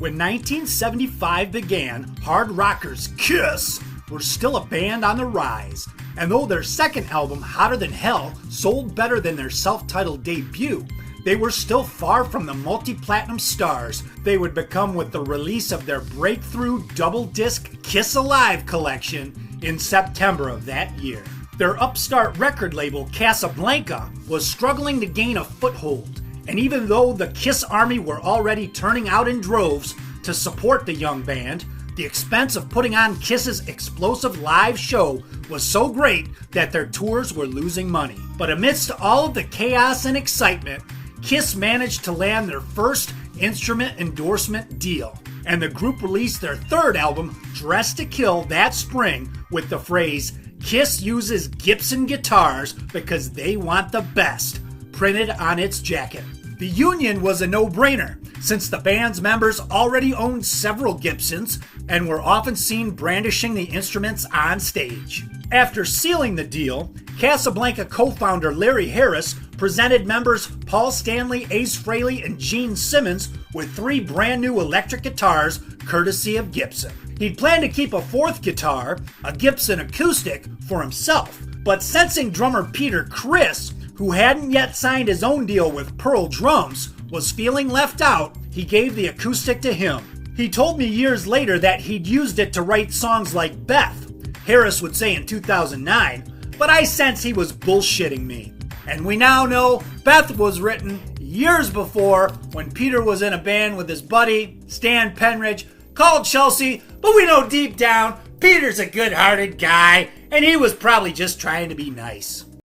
When 1975 began, hard rockers Kiss were still a band on the rise. And though their second album, Hotter Than Hell, sold better than their self-titled debut, they were still far from the multi-platinum stars they would become with the release of their breakthrough double-disc Kiss Alive collection in September of that year. Their upstart record label, Casablanca, was struggling to gain a foothold, and even though the Kiss Army were already turning out in droves to support the young band, the expense of putting on Kiss's explosive live show was so great that their tours were losing money. But amidst all of the chaos and excitement, Kiss managed to land their first instrument endorsement deal, and the group released their third album, Dressed to Kill, that spring with the phrase, "Kiss uses Gibson guitars because they want the best," printed on its jacket. The union was a no-brainer, since the band's members already owned several Gibsons and were often seen brandishing the instruments on stage. After sealing the deal, Casablanca co-founder Larry Harris presented members Paul Stanley, Ace Frehley, and Gene Simmons with 3 brand new electric guitars courtesy of Gibson. He'd planned to keep a fourth guitar, a Gibson acoustic, for himself, but sensing drummer Peter Criss, who hadn't yet signed his own deal with Pearl Drums, was feeling left out, he gave the acoustic to him. He told me years later that he'd used it to write songs like Beth, Harris would say in 2009, but I sense he was bullshitting me. And we now know Beth was written years before, when Peter was in a band with his buddy, Stan Penridge, called Chelsea, but we know deep down, Peter's a good-hearted guy, and he was probably just trying to be nice.